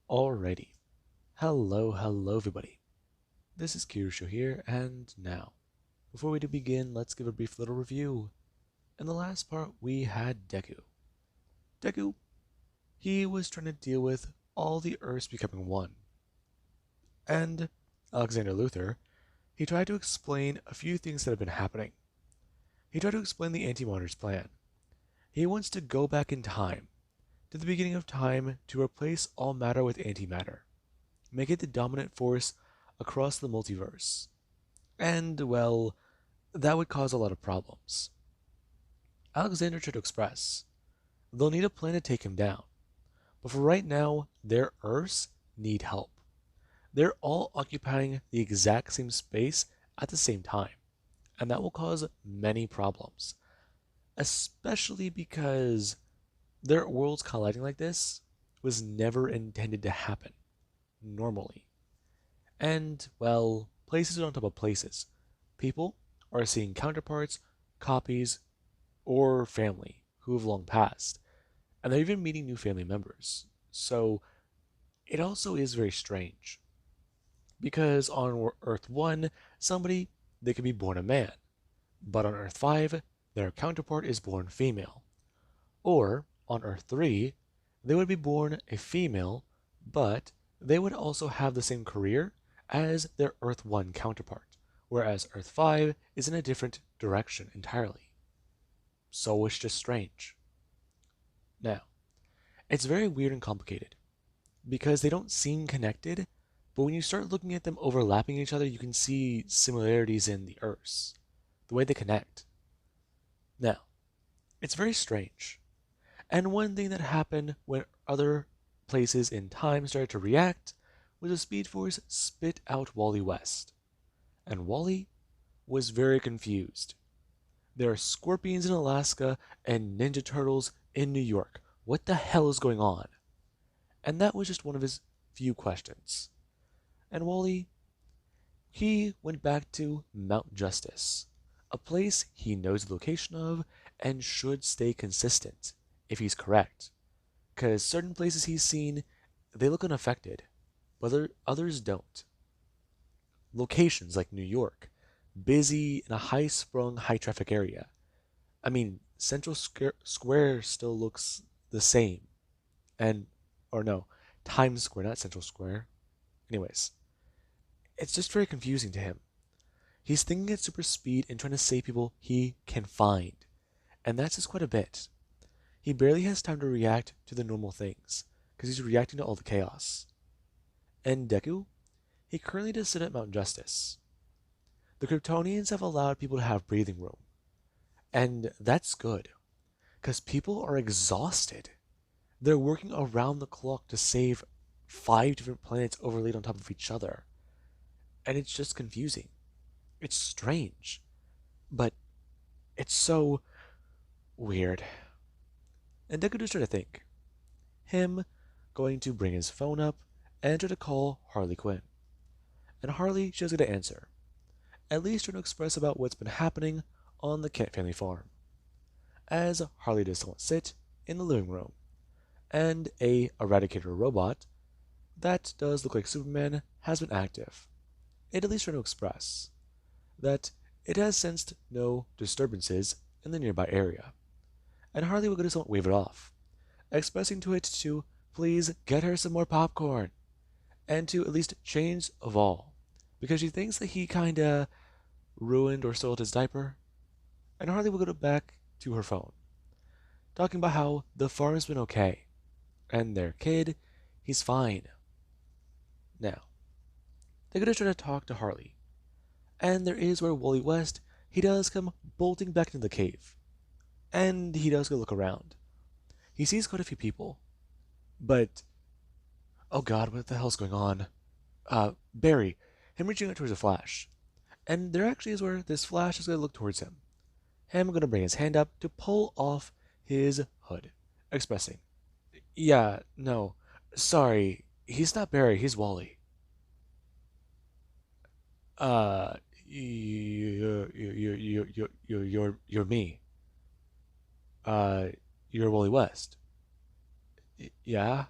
Alrighty. Hello everybody. This is Kirusho here, and now, before we do begin, let's give a brief little review. In the last part, we had Deku. Deku, he was trying to deal with all the Earths becoming one. And Alexander Luthor, he tried to explain a few things that have been happening. He tried to explain the Anti-Monitor's plan. He wants to go back in time, to the beginning of time, to replace all matter with antimatter, make it the dominant force across the multiverse. And, well, that would cause a lot of problems. Alexander tried to express they'll need a plan to take him down, but for right now, their Earths need help. They're all occupying the exact same space at the same time, and that will cause many problems, especially because their worlds colliding like this was never intended to happen normally. And, well, places are on top of places. People are seeing counterparts, copies, or family who have long passed, and they're even meeting new family members. So it also is very strange because on Earth 1, somebody they could be born a man, but on Earth 5, their counterpart is born female. Or on Earth 3, they would be born a female, but they would also have the same career as their Earth 1 counterpart, whereas Earth 5 is in a different direction entirely. So it's just strange. Now, it's very weird and complicated because they don't seem connected, but when you start looking at them overlapping each other, you can see similarities in the Earths, the way they connect. Now, it's very strange. And one thing that happened when other places in time started to react was the Speed Force spit out Wally West. And Wally was very confused. There are scorpions in Alaska and Ninja Turtles in New York. What the hell is going on? And that was just one of his few questions. And Wally, he went back to Mount Justice, a place he knows the location of and should stay consistent, if he's correct. Because certain places he's seen, they look unaffected, but others don't. Locations like New York, busy in a high-sprung, high-traffic area. I mean, Central Square still looks the same. And, or no, Times Square, not Central Square. Anyways, it's just very confusing to him. He's thinking at super speed and trying to save people he can find. And that's just quite a bit. He barely has time to react to the normal things, because he's reacting to all the chaos. And Deku, he currently does sit at Mount Justice. The Kryptonians have allowed people to have breathing room, and that's good, because people are exhausted. They're working around the clock to save 5 different planets overlaid on top of each other, and it's just confusing. It's strange, but it's so weird. And Deku just tried to think. Him going to bring his phone up and try to call Harley Quinn. And Harley, she was going to answer. At least trying to express about what's been happening on the Kent family farm. As Harley does somewhat sit in the living room. And a Eradicator robot that does look like Superman has been active. It at least trying to express that it has sensed no disturbances in the nearby area. And Harley will go to somewhat wave it off, expressing to it to please get her some more popcorn, and to at least change of all, because she thinks that he kinda ruined or soiled his diaper. And Harley will go back to her phone, talking about how the farm's been okay, and their kid, he's fine. Now, they're gonna try to talk to Harley, and there is where Wally West, he does come bolting back into the cave, and he does go look around. He sees quite a few people, but oh god, what the hell's going on? Barry, him reaching out towards a flash. And there actually is where this flash is going to look towards him. Him going to bring his hand up to pull off his hood, expressing, yeah, no, sorry, he's not Barry, he's Wally. Uh, you're me. Uh, you're Wally West. Yeah?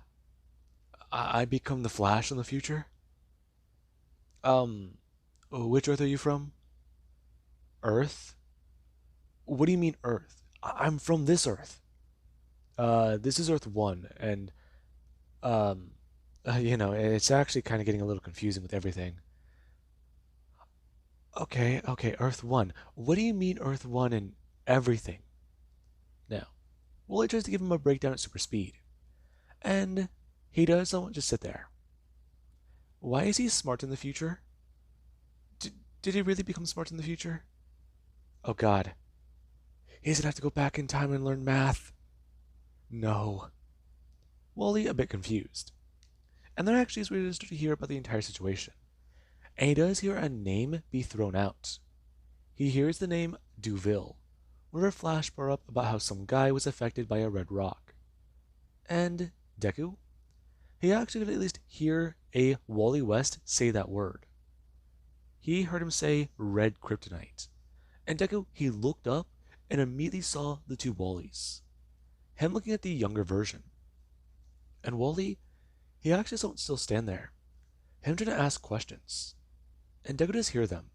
I become the Flash in the future? Um, which Earth are you from? Earth? What do you mean Earth? I'm from this Earth. This is Earth 1, and, um, it's actually kind of getting a little confusing with everything. Okay, Earth 1. What do you mean Earth 1 and everything? Now, Wooly tries to give him a breakdown at super speed, and he doesn't just sit there. Why is he smart in the future? Did he really become smart in the future? Oh god. He's gonna have to go back in time and learn math. No. Wally a bit confused. And there actually is where he starts to hear about the entire situation. And he does hear a name be thrown out. He hears the name Duville, where a flash brought up about how some guy was affected by a red rock. And Deku? He actually could at least hear a Wally West say that word. He heard him say red kryptonite. And Deku, he looked up and immediately saw the two Wallys. Him looking at the younger version. And Wally, he actually doesn't still stand there. Him trying to ask questions. And Deku does hear them.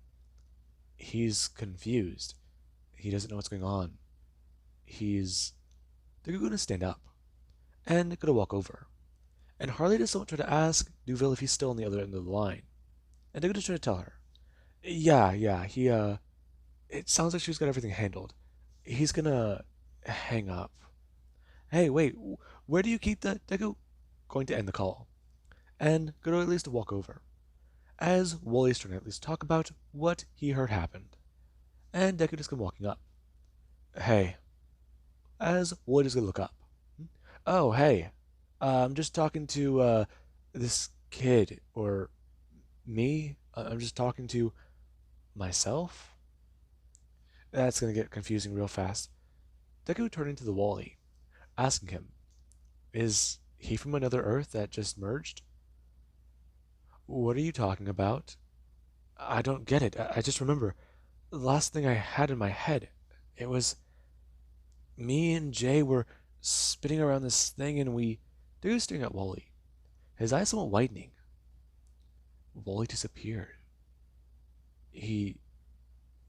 He's confused. He doesn't know what's going on. Deku gonna stand up. And gonna walk over. And Harley does someone try to ask Duville if he's still on the other end of the line. And Deku just try to tell her. Yeah, it sounds like she's got everything handled. He's gonna hang up. Hey, wait, where do you keep that, Deku? Going to end the call. And go to at least walk over. As Wally's trying to at least talk about what he heard happened. And Deku just comes walking up. Hey. As Wally is gonna look up. Oh, hey. I'm just talking to, this kid. Or me? I'm just talking to myself? That's gonna get confusing real fast. Deku turning to the Wally, asking him, is he from another Earth that just merged? What are you talking about? I don't get it. I just remember the last thing I had in my head. It was me and Jay were spinning around this thing and They were staring at Wally. His eyes somewhat widening. Wally disappeared. He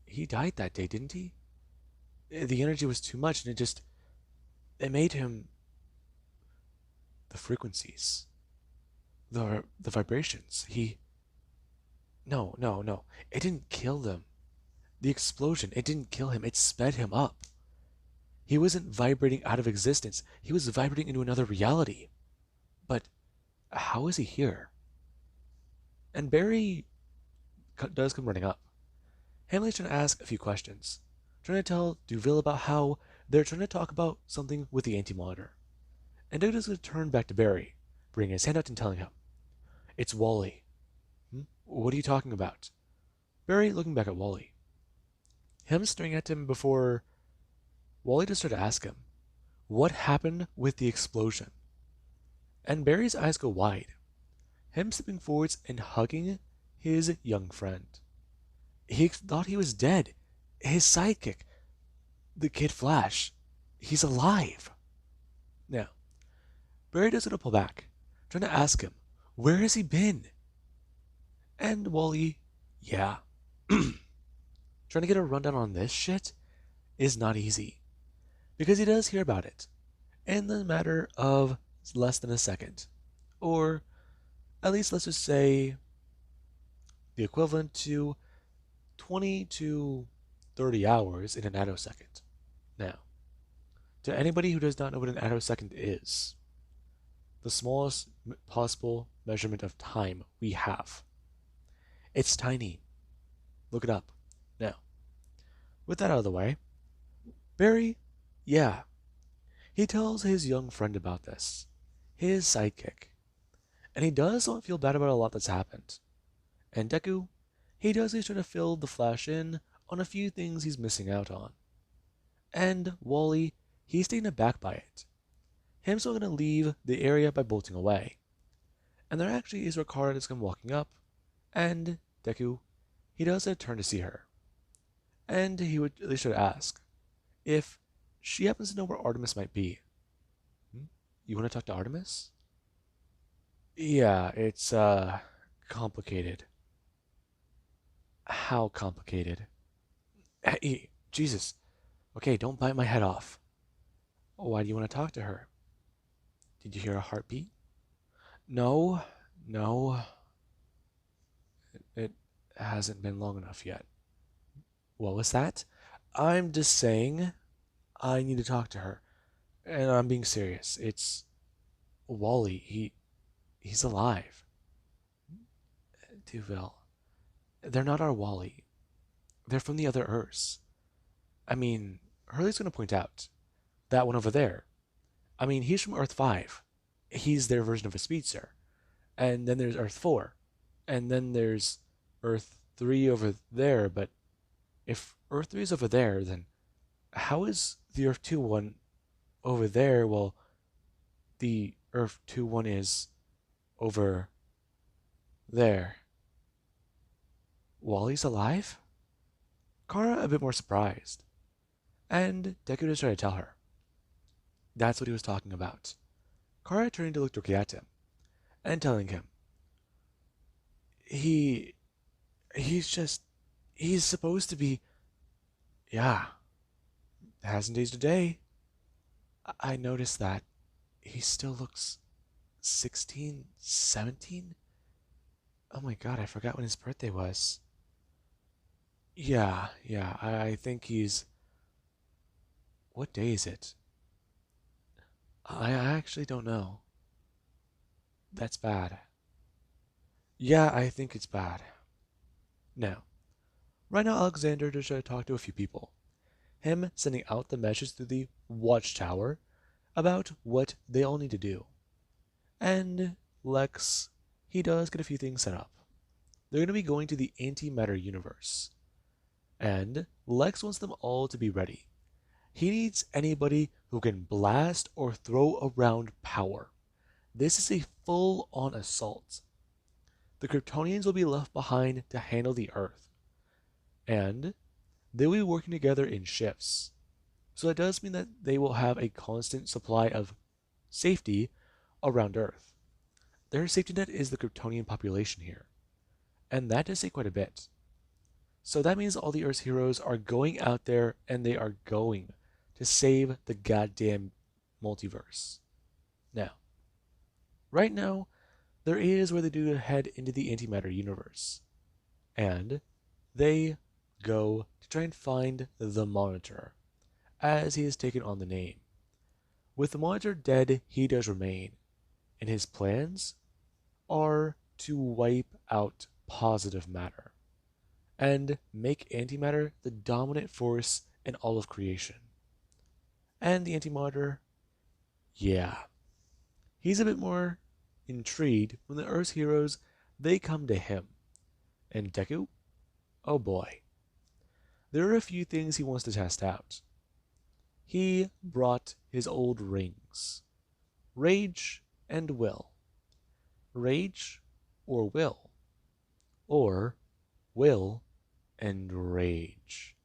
he died that day, didn't he? The energy was too much and it made him the frequencies. The vibrations. No. It didn't kill them. The explosion, it didn't kill him, it sped him up. He wasn't vibrating out of existence, he was vibrating into another reality. But how is he here? And Barry does come running up. Hamley's trying to ask a few questions, trying to tell Duville about how they're trying to talk about something with the anti-monitor. And Doug is going to turn back to Barry, bringing his hand out and telling him, it's Wally. What are you talking about? Barry looking back at Wally. Him staring at him before Wally just started to ask him, what happened with the explosion? And Barry's eyes go wide, him stepping forwards and hugging his young friend. He thought he was dead. His sidekick, the Kid Flash, he's alive. Now, Barry does want to pull back, trying to ask him, where has he been? And Wally, yeah, trying to get a rundown on this shit is not easy. Because he does hear about it in the matter of less than a second. Or at least let's just say the equivalent to 20 to 30 hours in a nanosecond. Now, to anybody who does not know what an nanosecond is, the smallest possible measurement of time we have. It's tiny. Look it up. Now, with that out of the way, Barry, yeah, he tells his young friend about this, his sidekick, and he does not feel bad about a lot that's happened. And Deku, he does he's trying to fill the Flash in on a few things he's missing out on. And Wally, he's taken aback by it. Him still gonna leave the area by bolting away. And there actually is Ricard that's come walking up, and Deku, he does a turn to see her. And he would at least try to ask if she happens to know where Artemis might be. You want to talk to Artemis? Yeah, it's complicated. How complicated? Hey, Jesus. Okay, don't bite my head off. Why do you want to talk to her? Did you hear a heartbeat? No, no, it hasn't been long enough yet. What was that? I'm just saying I need to talk to her. And I'm being serious. It's Wally. He's alive. Duvel. They're not our Wally. They're from the other Earths. I mean, Hurley's gonna point out that one over there. I mean, he's from Earth 5. He's their version of a speedster. And then there's Earth 4. And then there's Earth 3 over there. But if Earth 3 is over there, then how is the Earth 2 one over there while the Earth 2 one is over there? Wally's alive? Kara a bit more surprised. And Deku just tried to tell her. That's what he was talking about. Kara turning to look directly at him and telling him, he he's just he's supposed to be, yeah, hasn't aged a day. I noticed that he still looks 16, 17. Oh my god, I forgot when his birthday was. Yeah, I think he's. What day is it? I actually don't know. That's bad. Yeah, I think it's bad. Now, right now, Alexander just tried to talk to a few people. Him sending out the message through the watchtower about what they all need to do. And Lex, he does get a few things set up. They're going to be going to the antimatter universe. And Lex wants them all to be ready. He needs anybody who can blast or throw around power. This is a full on assault. The Kryptonians will be left behind to handle the Earth. And they will be working together in shifts. So that does mean that they will have a constant supply of safety around Earth. Their safety net is the Kryptonian population here. And that does say quite a bit. So that means all the Earth's heroes are going out there and they are going to save the goddamn multiverse. Now, right now, there is where they do head into the antimatter universe. And they go to try and find the Monitor, as he has taken on the name. With the Monitor dead, he does remain, and his plans are to wipe out positive matter and make antimatter the dominant force in all of creation. And the Anti-Monitor, yeah, he's a bit more intrigued when the Earth's heroes, they come to him. And Deku, oh boy, there are a few things he wants to test out. He brought his old rings, Rage and Will. Rage or Will, or Will and Rage.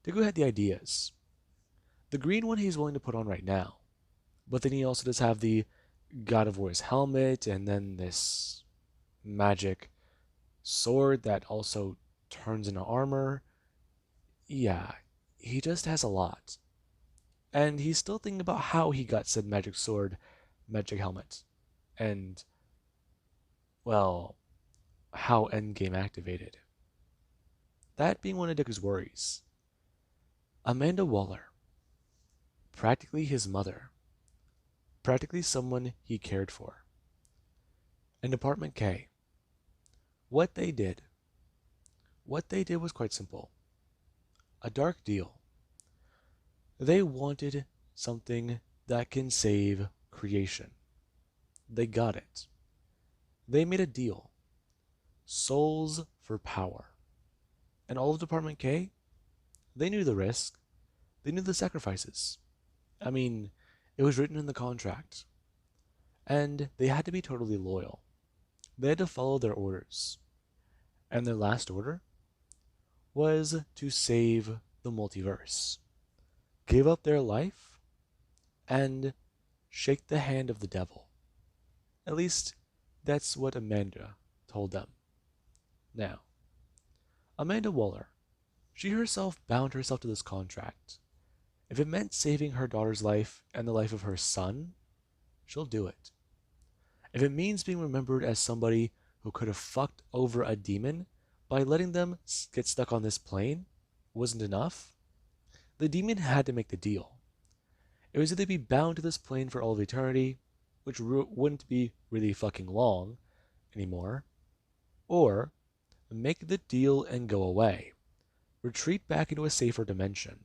Deku had the ideas. The green one he's willing to put on right now, but then he also does have the God of War's helmet and then this magic sword that also turns into armor. Yeah, he just has a lot. And he's still thinking about how he got said magic sword, magic helmet, and, well, how Endgame activated. That being one of Deku's worries. Amanda Waller, practically his mother, practically someone he cared for. And Department K, what they did. What they did was quite simple. A dark deal. They wanted something that can save creation. They got it. They made a deal. Souls for power. And all of Department K, they knew the risk. They knew the sacrifices. I mean, it was written in the contract. And they had to be totally loyal. They had to follow their orders. And their last order was to save the multiverse. Give up their life and shake the hand of the devil. At least That's what Amanda told them. Now, Amanda Waller, she herself bound herself to this contract. If it meant saving her daughter's life and the life of her son, she'll do it. If it means being remembered as somebody who could have fucked over a demon by letting them get stuck on this plane wasn't enough, the demon had to make the deal. It was either be bound to this plane for all of eternity, which wouldn't be really fucking long anymore, or make the deal and go away, retreat back into a safer dimension.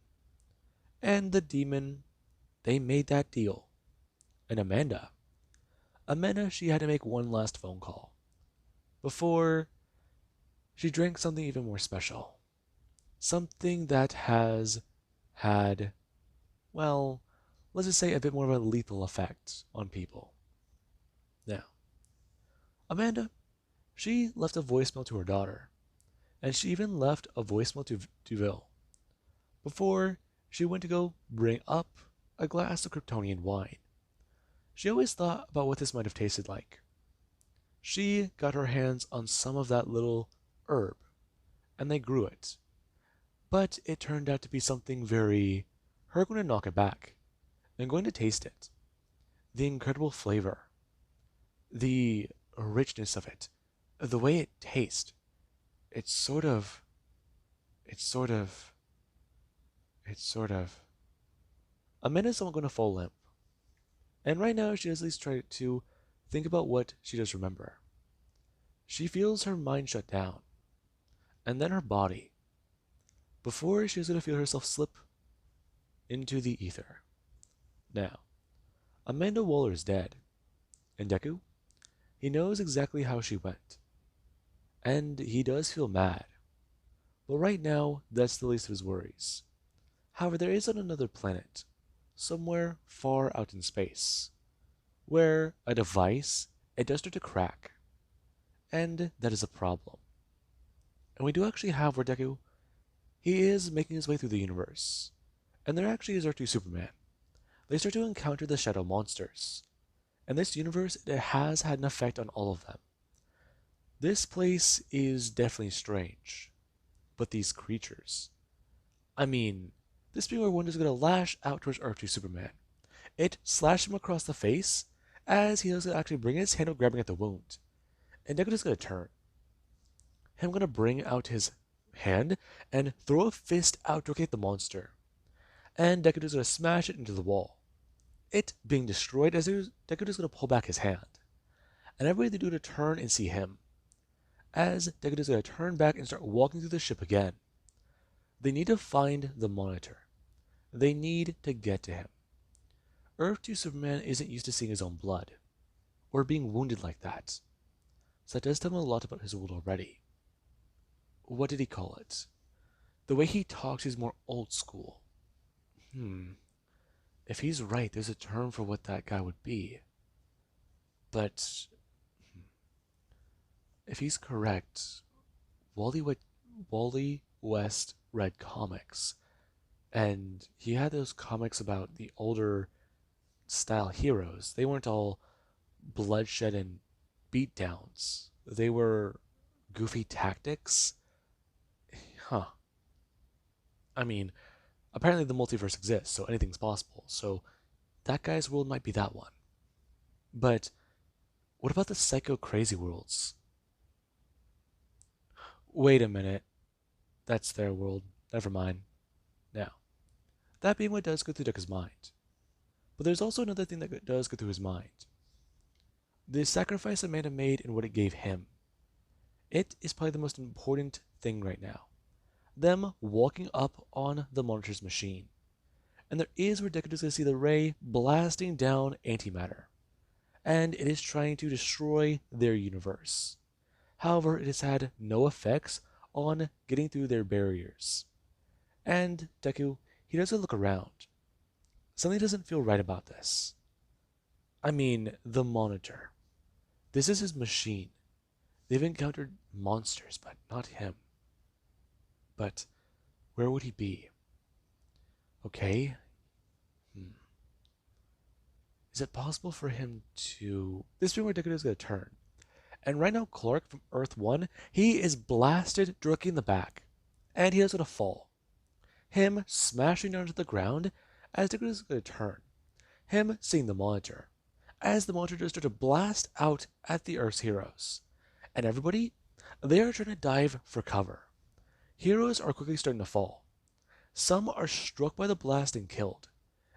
And the demon, they made that deal. And Amanda, she had to make one last phone call before she drank something even more special. Something that has had, well, let's just say a bit more of a lethal effect on people. Now, Amanda, she left a voicemail to her daughter, and she even left a voicemail to Duville before she went to go bring up a glass of kryptonian wine. She always thought about what this might have tasted like. She got her hands on some of that little herb, and they grew it. But it turned out to be something very... Her going to knock it back, and going to taste it. The incredible flavor, the richness of it, the way it tastes. It's sort of... It's sort of... It's sort of... Amanda's not going to fall limp. And right now, she has at least tried to think about what she does remember. She feels her mind shut down, and then her body, before she's going to feel herself slip into the ether. Now, Amanda Waller is dead, and Deku, he knows exactly how she went, and he does feel mad. But right now, that's the least of his worries. However, there is on another planet, somewhere far out in space, where a device, it does start to crack, and that is a problem. And we do actually have where Deku, he is making his way through the universe, and there actually is our two Superman. They start to encounter the shadow monsters, and this universe, it has had an effect on all of them. This place is definitely strange, but these creatures, I mean, this being where one is going to lash out towards Earth 2 Superman. It slashed him across the face as he was going to actually bring his hand up, grabbing at the wound. And Deku is going to turn. Him going to bring out his hand and throw a fist out to hit the monster. And Deku is going to smash it into the wall. It being destroyed as Deku is going to pull back his hand. And everybody they do to turn and see him. As Deku is going to turn back and start walking through the ship again. They need to find the monitor. They need to get to him. Earth 2 Superman isn't used to seeing his own blood, or being wounded like that. So that does tell him a lot about his wound already. What did he call it? The way he talks is more old school. If he's right, there's a term for what that guy would be. But if he's correct, Wally West read comics, and he had those comics about the older style heroes. They weren't all bloodshed and beatdowns. They were goofy tactics. Huh. I mean, apparently the multiverse exists, so anything's possible. So that guy's world might be that one. But what about the psycho crazy worlds? Wait a minute. That's their world. Never mind. Now, that being what does go through Deku's mind. But there's also another thing that does go through his mind. The sacrifice Amanda made and what it gave him. It is probably the most important thing right now. Them walking up on the monitor's machine. And there is where Deku is going to see the ray blasting down antimatter. And it is trying to destroy their universe. However, it has had no effects on getting through their barriers. And Deku, he doesn't look around. Something doesn't feel right about this. I mean, the monitor. This is his machine. They've encountered monsters, but not him. But where would he be? Okay. Is it possible for him to... This being where Deku is going to turn. And right now, Clark from Earth 1, he is blasted directly in the back. And he is going to fall. Him smashing down to the ground as Deku is going to turn. Him seeing the monitor. As the monitor does start to blast out at the Earth's heroes. And everybody, they are trying to dive for cover. Heroes are quickly starting to fall. Some are struck by the blast and killed.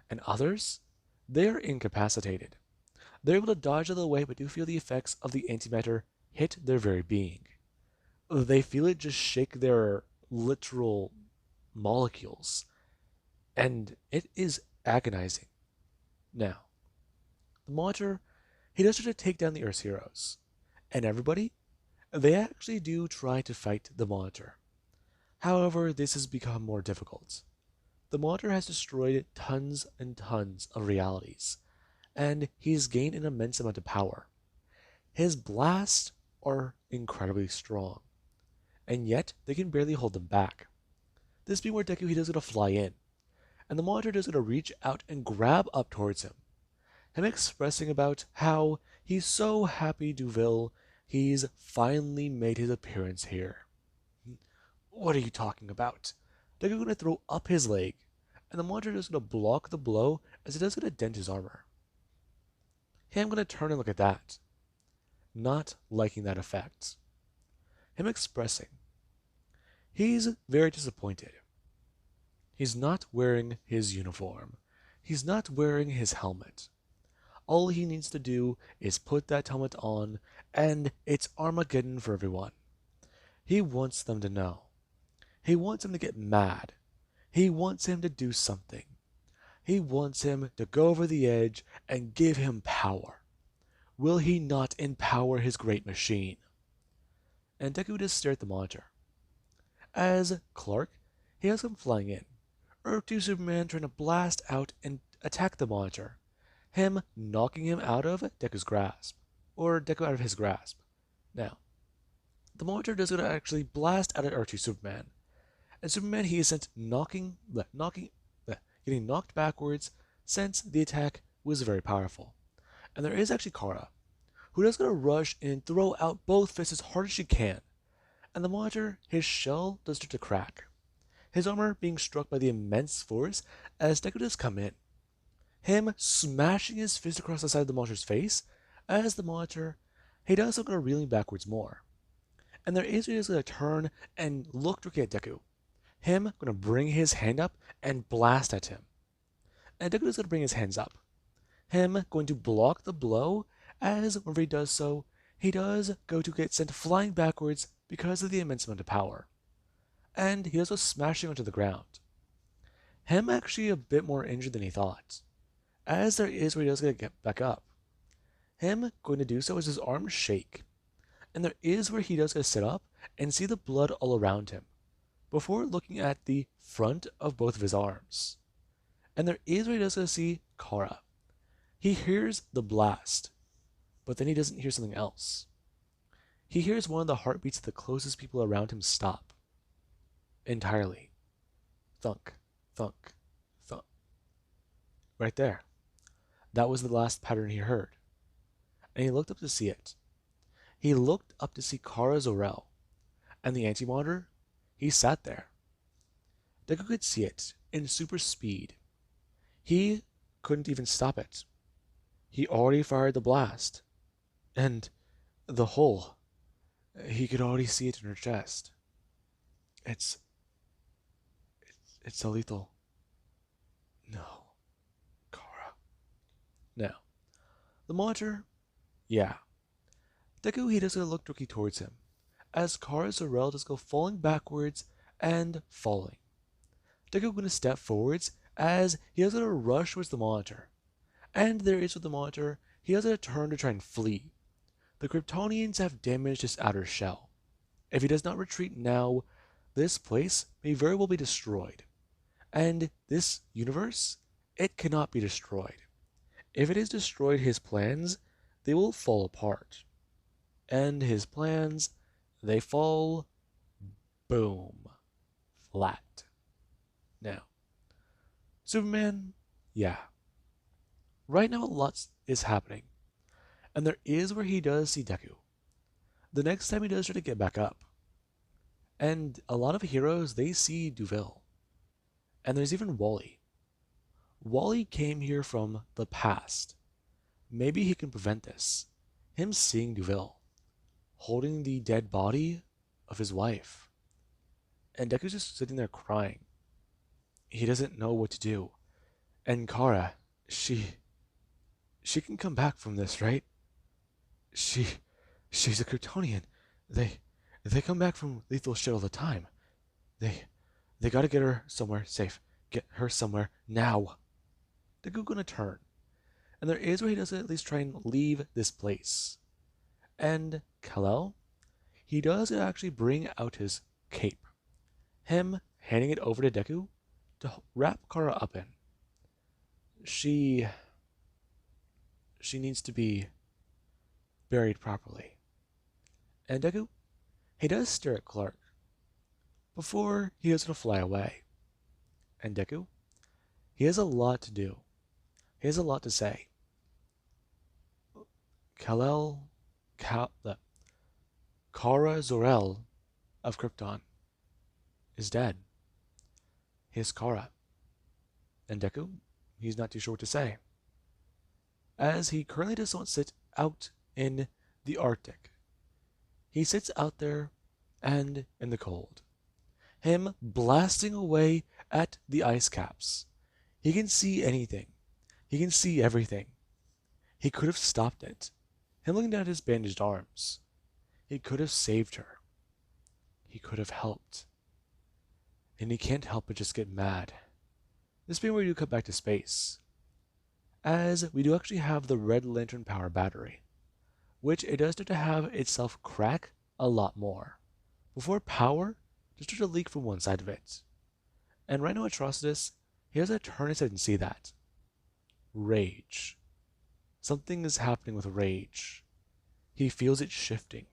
And others, they are incapacitated. They're able to dodge out of the way but do feel the effects of the antimatter hit their very being. They feel it just shake their literal molecules. And it is agonizing. Now, the Monitor, he does try to take down the Earth's heroes. And everybody, they actually do try to fight the Monitor. However, this has become more difficult. The Monitor has destroyed tons and tons of realities, and he's gained an immense amount of power. His blasts are incredibly strong, and yet they can barely hold them back. This being where Deku he does going to fly in, and the Monitor does going to reach out and grab up towards him. Him expressing about how he's so happy Duville, he's finally made his appearance here. What are you talking about? Deku going to throw up his leg, and the Monitor is going to block the blow as it does going to dent his armor. Him going to turn and look at that, not liking that effect. Him expressing, he's very disappointed. He's not wearing his uniform. He's not wearing his helmet. All he needs to do is put that helmet on, and it's Armageddon for everyone. He wants them to know. He wants him to get mad. He wants him to do something. He wants him to go over the edge and give him power. Will he not empower his great machine? And Deku just stared at the Monitor. As Clark, he has come flying in. Earth 2 Superman trying to blast out and attack the Monitor. Him knocking him out of Deku's grasp. Or Deku out of his grasp. Now, the Monitor does going to actually blast out at Earth 2 Superman. And Superman he is sent getting knocked backwards since the attack was very powerful. And there is actually Kara, who is going to rush and throw out both fists as hard as she can. And the Monitor, his shell does start to crack. His armor being struck by the immense force as Deku does come in. Him smashing his fist across the side of the Monitor's face as the Monitor, he does so going to reeling backwards more. And there is going to turn and look directly at Deku. Him going to bring his hand up and blast at him. And Deku is going to bring his hands up. Him going to block the blow as whenever he does so, he does go to get sent flying backwards because of the immense amount of power. And he does go smashing onto the ground. Him actually a bit more injured than he thought, as there is where he does get back up. Him going to do so as his arms shake, and there is where he does get sit up and see the blood all around him, before looking at the front of both of his arms. And there is where he does get to see Kara. He hears the blast, but then he doesn't hear something else. He hears one of the heartbeats of the closest people around him stop. Entirely. Thunk, thunk, thunk. Right there. That was the last pattern he heard. And he looked up to see it. He looked up to see Kara Zor-El. And the Anti-Monitor, he sat there. Deku could see it in super speed. He couldn't even stop it. He already fired the blast. And the hole, he could already see it in her chest. It's so lethal. No. Kara. Now, the Monitor, yeah. Deku, he does look directly towards him, as Kara Zor-El does go falling backwards and falling. Deku going to step forwards as he does going to rush towards the Monitor. And there is with the Monitor, he does a turn to try and flee. The Kryptonians have damaged his outer shell. If he does not retreat now, this place may very well be destroyed. And this universe, it cannot be destroyed. If it is destroyed, his plans, they will fall apart. And his plans, they fall, boom, flat. Now, Superman, yeah. Right now a lot is happening. And there is where he does see Deku. The next time he does try to get back up. And a lot of heroes, they see Duville. And there's even Wally. Wally came here from the past. Maybe he can prevent this. Him seeing Duville, holding the dead body of his wife. And Deku's just sitting there crying. He doesn't know what to do. And Kara, she can come back from this, right? She she's a kryptonian. They they come back from lethal shit all the time. They they gotta get her somewhere safe. Get her somewhere now. Deku gonna turn. And there is where he does at least try and leave this place. And Kal-El, he does actually bring out his cape. Him handing it over to Deku to wrap Kara up in. She needs to be buried properly. And Deku, he does stare at Clark before he is going to fly away. And Deku, he has a lot to do. He has a lot to say. Kal-El, Kara Zor-El of Krypton is dead. His Kara. And Deku, he's not too sure what to say, as he currently does not sit out in the Arctic. He sits out there and in the cold. Him blasting away at the ice caps. He can see anything. He can see everything. He could have stopped it. Him looking down at his bandaged arms. He could have saved her. He could have helped. And he can't help but just get mad. This being where you cut back to space, as we do actually have the Red Lantern power battery, which it does start to have itself crack a lot more, before power just start to leak from one side of it. And right now Atrocitus, he has to turn his head and see that. Rage. Something is happening with rage. He feels it shifting.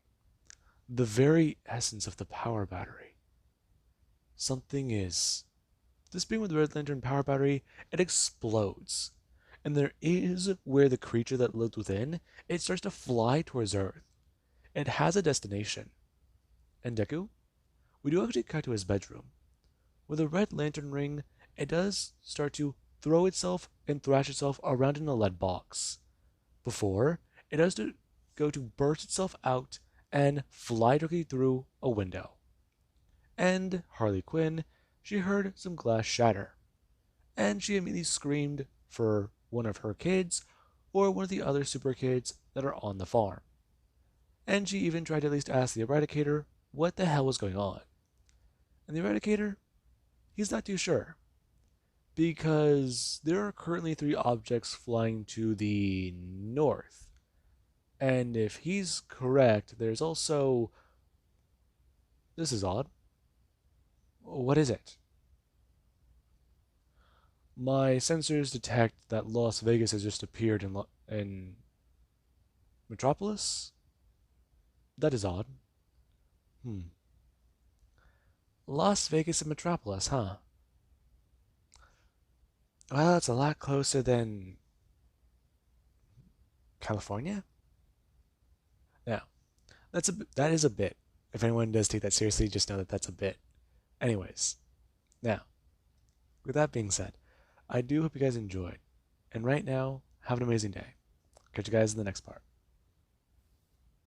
The very essence of the power battery. Something is. This being with the Red Lantern power battery, it explodes. And there is where the creature that lived within, it starts to fly towards Earth. It has a destination. And Deku, we do actually cut to his bedroom. With a Red Lantern ring, it does start to throw itself and thrash itself around in a lead box. Before, it does go to burst itself out and fly directly through a window. And Harley Quinn, she heard some glass shatter. And she immediately screamed for one of her kids or one of the other super kids that are on the farm. And she even tried to at least ask the Eradicator what the hell was going on. And the Eradicator, he's not too sure. Because there are currently 3 objects flying to the north. And if he's correct, there's also... This is odd. What is it? My sensors detect that Las Vegas has just appeared in Metropolis? That is odd. Las Vegas and Metropolis, huh? Well, it's a lot closer than California. Now, that is a bit. If anyone does take that seriously, just know that that's a bit. Anyways, now, with that being said, I do hope you guys enjoyed. And right now, have an amazing day. Catch you guys in the next part.